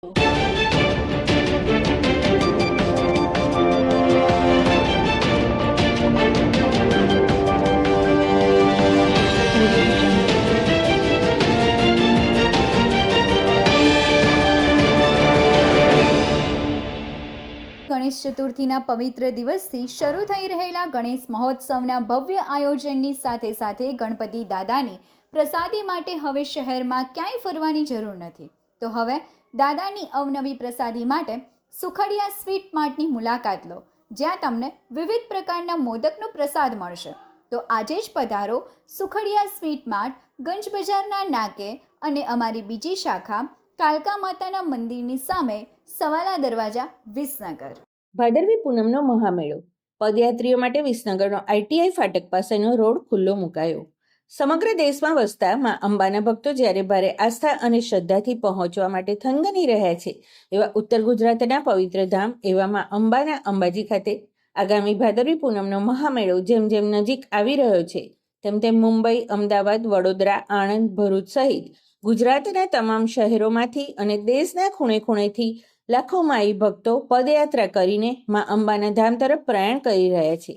ગણેશ ચતુર્થીના પવિત્ર દિવસથી શરૂ થઈ રહેલા ગણેશ મહોત્સવના ભવ્ય આયોજનની સાથે ગણપતિ દાદાની પ્રસાદી માટે હવે શહેરમાં ક્યાંય ફરવાની જરૂર નથી. તો હવે દાદાની અવનવી પ્રસાદી માટે સુખડિયા સ્વીટ માર્ટની મુલાકાત લો, જ્યાં તમને વિવિધ પ્રકારના મોદકનો પ્રસાદ મળશે. તો આજે જ પધારો સુખડિયા સ્વીટ માર્ટ, ગંજ બજારના નાકે અને અમારી બીજી શાખા કાલકા માતાના મંદિરની સામે, સવાલા દરવાજા, વિસનગર. ભાદરવી પૂનમનો મહામેળો. પદયાત્રીઓ માટે વિસનગરનો ITI ફાટક પાસેનો રોડ ખુલ્લો મુકાયો. સમગ્ર દેશમાં વસતા માં અંબાના ભક્તો જ્યારે ભારે આસ્થા અને શ્રદ્ધાથી પહોંચવા માટે થનગની રહ્યા છે, એવા ઉત્તર ગુજરાતના પવિત્ર ધામ એવા માં અંબાના અંબાજી ખાતે આગામી ભાદરવી પૂનમનો મહામેળો જેમ જેમ નજીક આવી રહ્યો છે, તેમ તેમ મુંબઈ, અમદાવાદ, વડોદરા, આણંદ, ભરૂચ સહિત ગુજરાતના તમામ શહેરોમાંથી અને દેશના ખૂણે ખૂણેથી લાખો માઈ ભક્તો પદયાત્રા કરીને માં અંબાના ધામ તરફ પ્રયાણ કરી રહ્યા છે.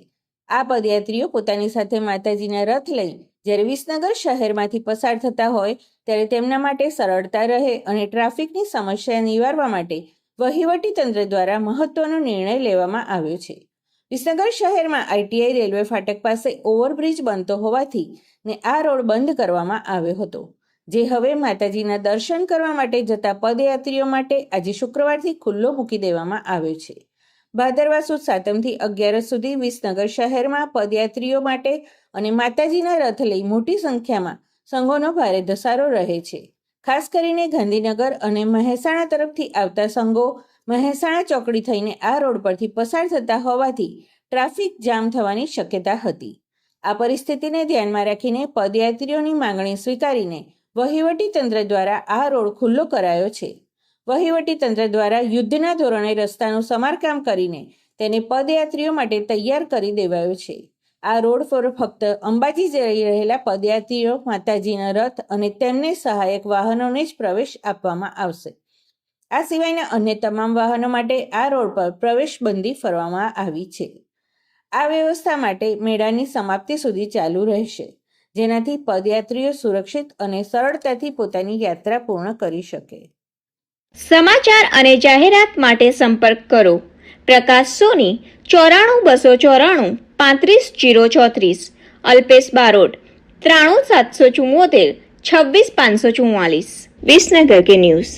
આ પદયાત્રીઓ પોતાની સાથે માતાજીના રથ લઈ જ્યારે વિસનગર શહેરમાંથી પસાર થતા હોય ત્યારે તેમના માટે સરળતા રહે અને ટ્રાફિકની સમસ્યા નિવારવા માટે વહીવટી તંત્ર દ્વારા મહત્વનો નિર્ણય લેવામાં આવ્યો છે. વિસનગર શહેરમાં ITI રેલવે ફાટક પાસે ઓવરબ્રિજ બનતો હોવાથી ને આ રોડ બંધ કરવામાં આવ્યો હતો, જે હવે માતાજીના દર્શન કરવા માટે જતા પદયાત્રીઓ માટે આજે શુક્રવારથી ખુલ્લો મૂકી દેવામાં આવ્યો છે. ભાદરવા સુદ સાતમથી 11 સુધી વિસનગર શહેરમાં પદયાત્રીઓ માટે અને માતાજીના રથ લઈ મોટી સંખ્યામાં સંઘોનો ભારે ધસારો રહે છે. ખાસ કરીને ગાંધીનગર અને મહેસાણા તરફથી આવતા સંઘો મહેસાણા ચોકડી થઈને આ રોડ પરથી પસાર થતા હોવાથી ટ્રાફિક જામ થવાની શક્યતા હતી. આ પરિસ્થિતિને ધ્યાનમાં રાખીને પદયાત્રીઓની માંગણી સ્વીકારીને વહીવટી તંત્ર દ્વારા આ રોડ ખુલ્લો કરાયો છે. વહીવટી તંત્ર દ્વારા યુદ્ધના ધોરણે રસ્તાનું સમારકામ કરીને તેને પદયાત્રીઓ માટે તૈયાર કરી દેવાયો છે. આ રોડ પર ફક્ત અંબાજી જઈ રહેલા પદયાત્રીઓ, માતાજીના રથ અને તેમને સહાયક વાહનોને જ પ્રવેશ આપવામાં આવશે. આ સિવાયના અન્ય તમામ વાહનો માટે આ રોડ પર પ્રવેશબંધી ફરવામાં આવી છે. આ વ્યવસ્થા માટે મેળાની સમાપ્તિ સુધી ચાલુ રહેશે, જેનાથી પદયાત્રીઓ સુરક્ષિત અને સરળતાથી પોતાની યાત્રા પૂર્ણ કરી શકે. સમાચાર અને જાહેરાત માટે સંપર્ક કરો પ્રકાશ સોની 94 294 35 034, અલ્પેશ બારોટ 93 774 26 544. વિસનગર કે ન્યૂઝ.